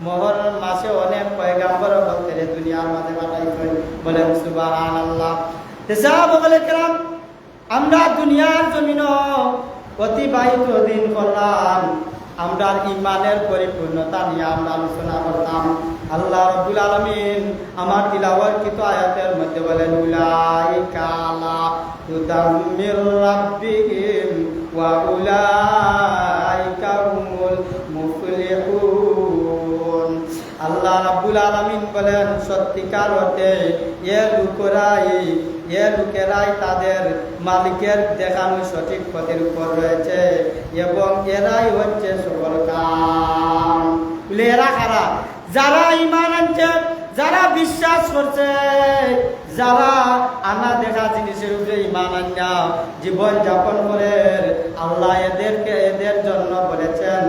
মহরম মাসে অনেক পয়গাম্বর ভক্তরে দুনিয়ার মাঝে পাঠাইছেন। বলেন সুবহানাল্লাহ। সাহাবায়ে কেরাম আমরা দুনিয়ার জমিন অতিবাহিত দিন করলাম, আমরা ইমানের পরিপূর্ণতা নিয়ে আমরা আলোচনা করতাম। আল্লাহ রাব্বুল আলামিন আমার তিলাওয়াতকৃত আয়াতের মধ্যে বলেন উলাইকা আলা হুদাম মির রাব্বিহিম ওয়া উলাইকা হুমুল মুফলিহুন। আল্লাহ রাব্বুল আলামিন বলেন সত্যিকার অর্থে এ লোকেরাই তাদের মালিকের দেখানো সঠিক পথের উপর রয়েছে এবং এরাই হচ্ছে সফল কাম। এরা কারা? যারা ঈমান আনছে, যারা বিশ্বাস করছে, যারা আনা দেখা জিনিসের উপরে ঈমান আনা জীবন যাপন করে, আল্লাহ এদের জন্য বলেছেন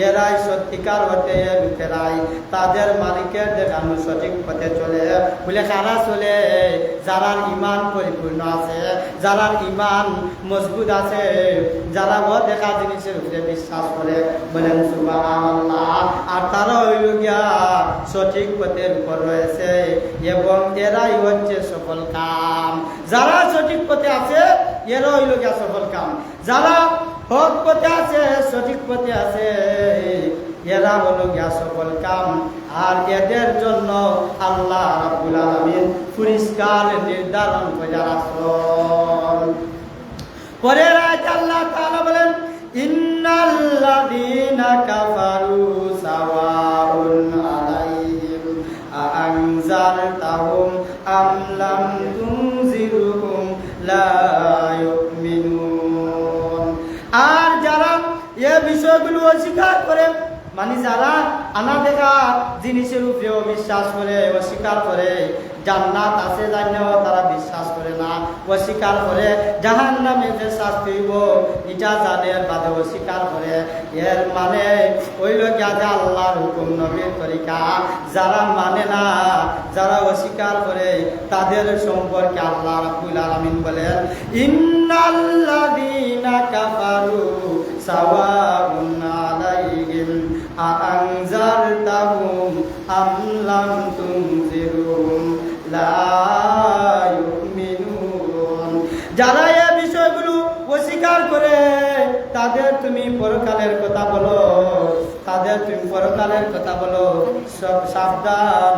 এরাই সত্যিকার অর্থে লোকেরাই তাদের মালিকের দেখানো সঠিক পথে চলে। বলে কারা চলে? যারা ঈমান পরিপূর্ণ আছে, যারা ঈমান মজবুত আছে, যারা ও দেখা জিনিসের উপরে বিশ্বাস করে। বলেন সুবহানাল্লাহ। আর তারা হইল গিয়া সঠিক পথের উপর রয়েছে এবং এরাই হচ্ছে সফল কাম। যারা সঠিক পথে আছে এরা হইল গিয়া সফল কাম। যারা হক পথে আছে, সঠিক পথে আছে, এরা হলো গিয়া সফল কাম। আর এদের জন্য আল্লাহ রাব্বুল আলামিন পুরস্কার নির্ধারণ করে রাখছেন। পরের আয়াতে আল্লাহ তাআলা বলেন ইন্নাল্লাযীনা কাফারু সাওয়াউন আলাইহিম আ'আনজারতাহুম আম লাম তুনজিরহুম লা ইউমিনুন। আর যারা এই বিষয়গুলো অস্বীকার করে, মানে যারা আনা দেখা জিনিসের উপরে বিশ্বাস করে, অস্বীকার করে, জান্নাত আছে জানিও তারা বিশ্বাস করে না, অস্বীকার করে, জাহান্নামে যে শাস্তি হইব এটা জানে বাদে অস্বীকার করে, এর মানে হইল গিয়া যে আল্লাহর হুকুম নবীর তরিকা যারা মানে না, যারা অস্বীকার করে, তাদের সম্পর্কে আল্লাহ রাব্বুল আলামিন বলেন ইন্নাল্লাযীনা কাফারু সাওয়াউন আলাইহিম আ'আনজারতাহুম আম লাম তুনজিরহুম লা ইউমিনুন। যারা এই বিষয়গুলো অস্বীকার করে তাদের তুমি পরকালের কথা বলো, তাদের তুমি পরকালের কথা বলো, সব সাবধান।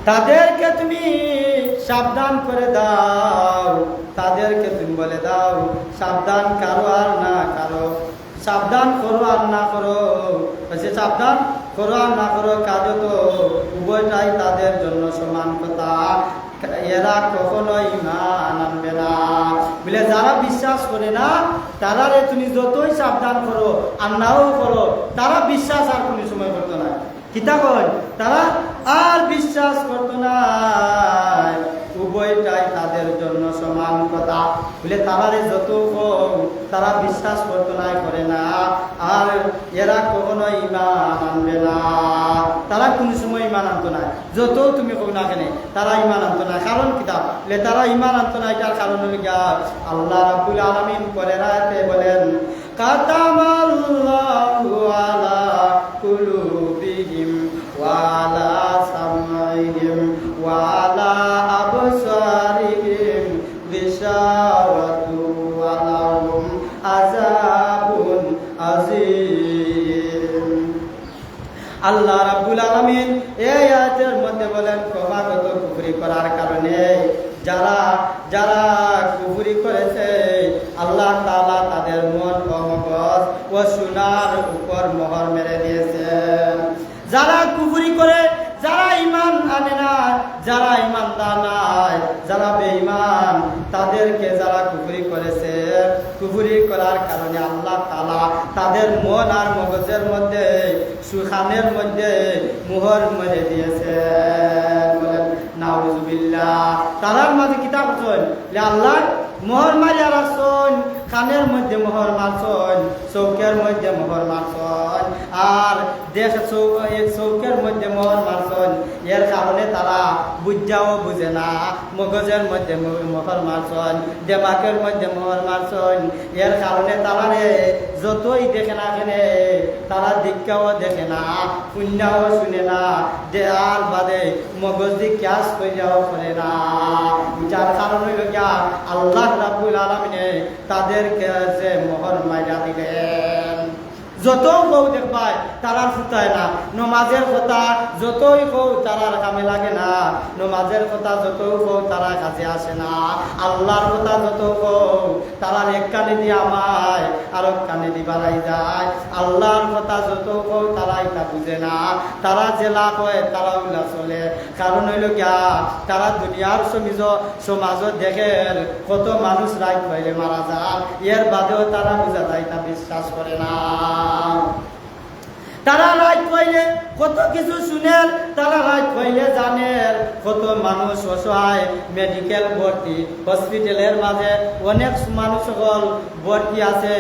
তাদেরকে তুমি সাবধান করে দাও, তাদেরকে তুমি বলে দাও সাবধান কারো আর না কারো, সাবধান করো আর না করো, সাবধান করো আর না করো কাজ তো উভয়টাই তাদের জন্য সমান কথা। এরা কখনো ঈমান আনবে না। বলে যারা বিশ্বাস করে না তারারে তুমি যতই সাবধান করো আর নাও করো, তারা বিশ্বাস আর কোনো সময় করতো না। কিতা কয়? তারা আর বিশ্বাস করতো না। উভয়টাই তাদের জন্য সমান কথা। বলে তারারে যত তারা বিশ্বাস করতো না, করে না, আর এরা কখনো ঈমান আনবে না। তারা কোন সময় ঈমান আনতো না, যত তুমি কই না কেন তারা ঈমান আনতো না। কারণ কিতা? বলে তারা ঈমান আনতো না, এটার কারণ হলো গিয়া আল্লাহ রাব্বুল আলামিন পরের আয়াতে বলেন কাতামাল্লাহু আলা কুলুবিহিম ওয়া আলা সামাইহিম ওয়া আলা আবসারিহিম গিশাওয়াতু ওয়া লাহুম আযাবুন আযীম। আল্লাহ রাব্বুল আলামিন এই আয়াতের মধ্যে বলেন ক্রমাগত কুফরি করার কারণে যারা কুফরি করেছে আল্লাহ তাআলা তাদের মন ও মগজ ও সোনার উপর মোহর মেরে দিয়েছেন। যারা কুফরি করে, যারা ঈমান আনে না, যারা ঈমানদার নাই, যারা বেঈমান, তাদেরকে যারা কুফরি করেছে, কুফরি করার কারণে আল্লাহ তাআলা তাদের মন আর মগজের মধ্যে, সুখানের মধ্যে মোহর মেরে দিয়েছেন। বলেন নাউযুবিল্লাহ। তারার মাঝে কিতাব চল আল্লাহ মোহর মারিয়া রাখছেন, কানের মধ্যে মোহর মারছেন, চৌকের মধ্যে মোহর মারছেন, আর দেশ চৌকের মধ্যে মোহর মারছন, এর কারণে তারা বুঝাও বুঝে না। মগজের মধ্যে মোহর মারছন, দেমাকের মধ্যে মোহর মারছন, এর কারণে তারা যতই দেখে না কেন তারা দীক্ষাও দেখে না, পুণ্যাও শুনে না, দেয়ার বাদে মগজ দিয়ে ক্যাশ করিয়াও করে না। যার কারণে আল্লাহ রাব্বুল আলামিনে তাদের কাছে মোহর মাইরা দিলেন। যত বউ দেখবাই তারা ফুটায় না, নমাজের কথা যতই কৌ তারার কামে লাগে না, নমাজের কথা যত কৌ তারা কাছে আসে না, আল্লাহর কথা যত কৌ তারার এক কানে দিয়ে আমায় আর এক কানে দিয়ে বাড়াই যায়। আল্লাহর কথা যত কৌ তারা এটা বুঝে না, তারা জেলা কয় তারা ওগুলা চলে। কারণ হইল গিয়া তারা দুনিয়ার সমাজত দেখে কত মানুষ রাইত হইলে মারা যায়, এর বাদেও তারা বুঝা যায় তা বিশ্বাস করে না। তারা রাত পাইলে কত কিছু শুনেন, তারা রাত পাইলে জানেন কত মানুষ অসহায় মেডিকেল ভর্তি, হসপিটালের মাঝে অনেক মানুষ সকল ভর্তি আছে,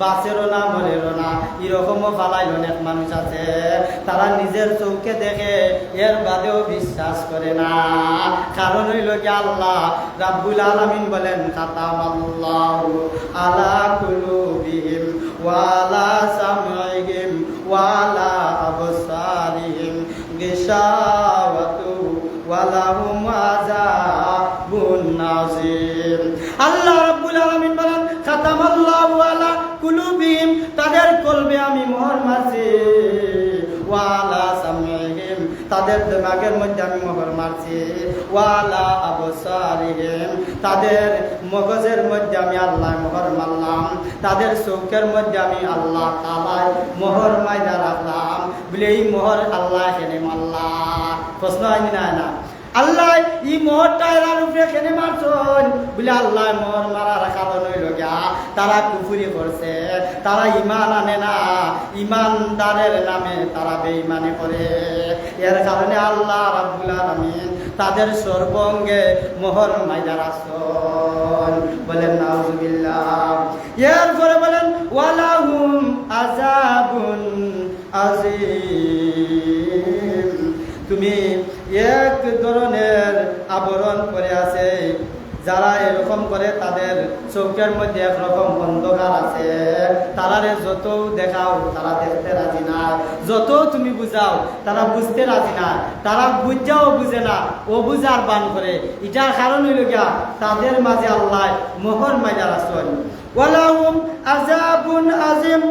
বাঁচেরও না মরেরও না, এরকমও ফালাই অনেক মানুষ আছে। তারা নিজের চৌকে দেখে এর বাদেও বিশ্বাস করে না। কারণ হইল কি আল্লাহ রাব্বুল আলামিন বলেন খাতামাল্লাহু আলা কুলুবিহিম ওয়া আলা সামঈহিম ওয়া আলা আবসারিহিম গিশাওয়াতু ওয়া লাহুম আযাবুন নাযীর। আল্লাহ রাব্বুল আলামিন বলেন খাতামাল্লাহু আলা কুলুবিহিম, তাদের কলবে আমি মোহর মারছি, ওয়া আলা সামঈহিম, তাদের দিমাগের মধ্যে আমি মোহর মারছি, ওয়া আলা আবসারিহিম, তাদের মগজের মধ্যে আমি আল্লাহ মোহর মারলাম, তাদের চোখের মধ্যে আমি আল্লাহ তাআলা মোহর মাইরা রাখলাম। বলে এই মোহর আল্লাহ কেন মারলাম? প্রশ্ন হয়নি না? আল্লাহ ই মোহরটা এরার উপরে কেন মারছন? বলে আল্লাহ মোহর মারার কারণ হইল গিয়া তারা কুফরি করছে, তারা ইমান আনে না, ইমানদারের নামে তারা বেঈমানি করে। এর কারণে আল্লাহ রাব্বুল আলামিন তাদের সর্বঙ্গে মোহর মাইরা রাখছন। বলেন নাউজুবিল্লাহ। এরপরে বলেন ওয়ালাহুম আযাবুন আযীম। তুমি এক ধরনের আবরণ করে আছে, যারা এরকম করে তাদের চোখের মধ্যে একরকম অন্ধকার আছে, তারারে যত দেখাও তারা দেখতে রাজি না, যত তুমি বুঝাও তারা বুঝতে রাজি না, তারা বুঝাও বুঝে না, ও বুঝার বান করে। এটার কারণ হইল গিয়া তাদের মাঝে আল্লাহ মোহর মাইরা রাখছেন। ওয়ালাহুম আযাবুন আযীম,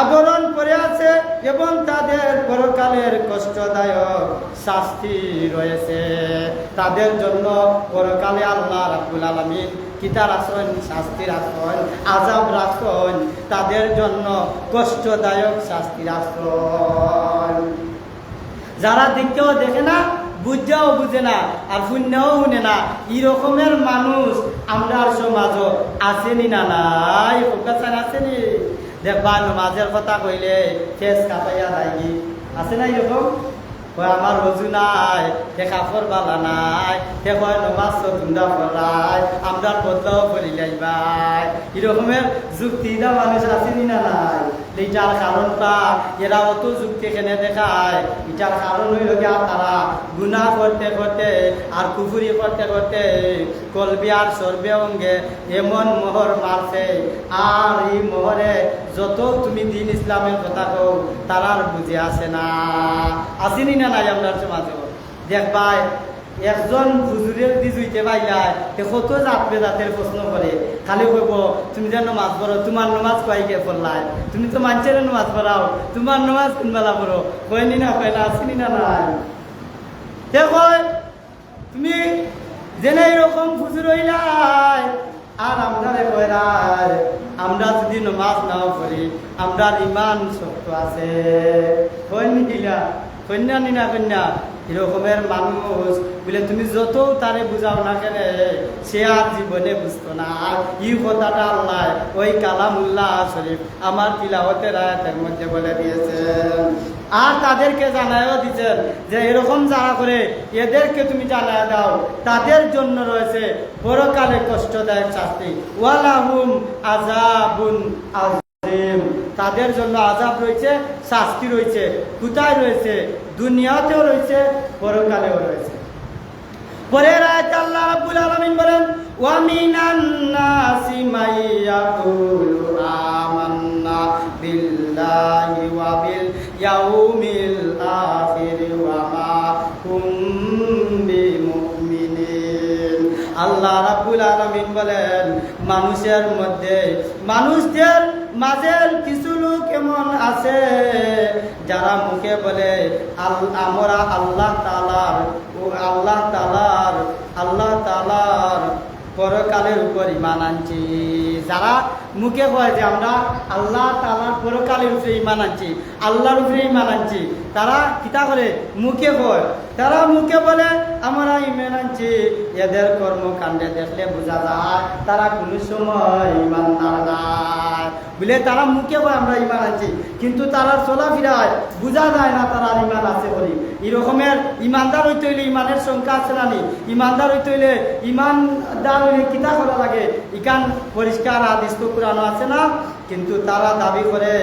আবরণ করে আছে এবং তাদের পরকালের কষ্টদায়ক শাস্তি রয়েছে। তাদের জন্য পরকালে আল্লাহ রাব্বুল আলামিন কিতা রাখছেন? শাস্তি রাখছেন, আযাব রাখছেন, তাদের জন্য কষ্টদায়ক শাস্তি রাখছেন। যারা দেখতেও দেখে না, বুঝাও বুঝে না, আর শূন্যও শুনে না, এই রকমের মানুষ আমরা সমাজও আসেনি না? নাই ফোকাসান আসেনি? দেখবা নমাজের কথা কইলে ফেস কাটাইয়া যায়নি, আছে না এরকম? আমার রজু নাই, সে কাপড় বালা নাই, সে কয় নমাজ চন্দা পড়াই, আমরা বদলাও করি যাইবাই, এরকমের যুক্তি দা মানুষ আসেনি না? নাই। এটার কারণটা এরা অত যুক্তি কেনে দেখায়, এটার কারণ হইল গিয়া তারা গুনাহ করতে করতে আর কুফুরি করতে করতে কলবে আর সর্বে অঙ্গে এমন মোহর মারছে, আর এই মোহরে যত তুমি দিন ইসলামের কথা কও তারার বুঝে আসে না। আসেনি না? নাই আমরা সমাজে দেখবাই একজন হুজুরের দি জুইতে পাইলাই কত জাতবে জাতের প্রশ্ন করে, খালি কইব তুমি যে নমাজ পড়ো, তোমার নমাজ কয়কে পড়লাই, তুমি তো মানুষের নমাজ পড়াও, তোমার নমাজ কোনবেলা পড়ো? কয়নি না? কয় না? আসেনি না? নাই। তে কয় তুমি জেনে এরকম হুজুর হইলাই, আর আমরা কয়রাই আমরা যদি নমাজ নাও পড়ি আমরা ইমান শক্ত আছে। কয়নি কিলা? কন্যা নিনা কন্যা এরকমের মানুষ বলে তুমি যত তারে বুঝাও না কেন সে আর জীবনে বুঝতো না। এই কথাটা আল্লাহ ওই কালামুল্লাহ শরীফ আমার তিলাওয়াতের আয়াতের মধ্যে বলে দিয়েছেন, আর তাদেরকে জানায়ও দিচ্ছেন যে এরকম যারা করে এদেরকে তুমি জানায় দাও তাদের জন্য রয়েছে পরকালে কষ্টদায়ক শাস্তি, ওয়ালাহুম আযাবুন আযীম, তাদের জন্য আযাব রয়েছে, শাস্তি রয়েছে। কোথায় রয়েছে? দুনিয়াতেও রয়েছে, পরকালেও রয়েছে। পরের আয়াতে আল্লাহ রাব্বুল আলামিন বলেন, ওয়া মিনান নাসি মাইয়াকুলু আমান্না বিল্লাহি ওয়া বিল ইয়াউমিল আখির ওয়া মা হুম বিমুমিনিন। আল্লাহ রাব্বুল আলামিন বলেন, মানুষদের মাঝে কিছু লোক এমন আছে যারা মুখে বলে আমরা আল্লাহ তাআলার পরকালের উপর ঈমান আনছি। যারা মুখে কয় যে আমরা আল্লাহ তাআলার পরকালের উপরে ঈমান আনছি, আল্লাহর উপরে ঈমান আনছি, তারা কিতা করে? মুখে কয়। তারা মুখে বলে আমরা ঈমান আনছি, এদের কর্মকাণ্ডে দেখলে বোঝা যায় তারা কোনো সময় ঈমানদার নাই। বলে তারা মুখে কয় আমরা ঈমান আনছি, কিন্তু তারা চলাফেরায় বোঝা যায় না তারা ঈমান আছে বলি। এরকমের ঈমানদার হইতে হইলে ঈমানের সংখ্যা আছে না নি? ঈমানদার হইতে হইলে ঈমানদার হইলে কিতা করা লাগে? ইকান পরিষ্কার হাদিস তো কুরআন আছে না? কিন্তু তারা দাবি করে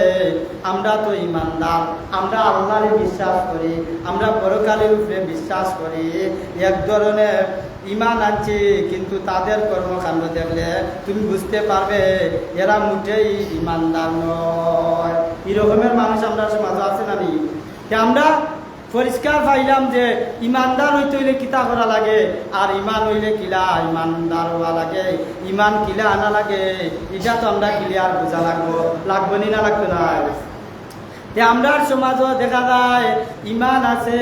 আমরা তো ঈমানদার, আমরা আল্লাহরে বিশ্বাস করি, আমরা পরকালের উপরে বিশ্বাস করি, এক ধরনের ঈমান আনছি, কিন্তু তাদের কর্মকাণ্ড দেখলে তুমি বুঝতে পারবে এরা মোটেই ঈমানদার নয়। এরকমের মানুষ আমরা সমাজে আছে না নি? আমরা পরিষ্কার পাইলাম যে ইমানদার হইতে হইলে কিতা করা লাগে, আর ইমান হইলে কিলা ইমানদার হওয়া লাগে, ইমান কিলা আনা লাগে, এটা তো আমরা ক্লিয়ার বোঝা লাগবো নি না লাগবে না? আমরা সমাজও দেখা যায় ইমান আছে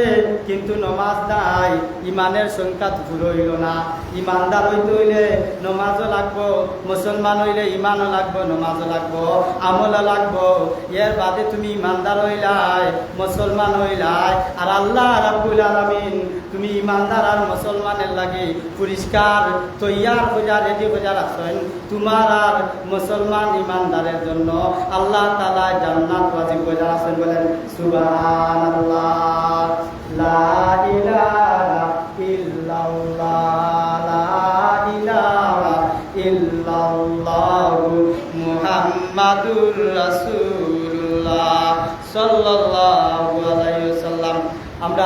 কিন্তু নমাজ নাই, ইমানের সংখ্যা পুরো হইল না। ইমানদার হইতে হইলে নমাজও লাগবো, মুসলমান হইলে ইমানও লাগবো, নমাজও লাগবো, আমলও লাগবো। এর বাদে তুমি ইমানদার হইলাই, মুসলমান হইলাই, আর আল্লাহ রাব্বুল আলামিন তুমি ইমানদার আর মুসলমানের লাগে পরিষ্কার তৈয়ার হইয়া রেডি হইয়া রাখছেন তোমার আর মুসলমান ইমানদারের জন্য। আল্লাহ তাআলা জান্নাত ওয়াজিব করে রাখছেন। বলেন সুবহানাল্লাহ, লা ইলাহা ইল্লাল্লাহ, লা ইলাহা ইল্লাল্লাহ, মুহাম্মাদুর রাসূলুল্লাহ সাল্লাল্লাহু আলাইহি ওয়াসাল্লাম। আমরা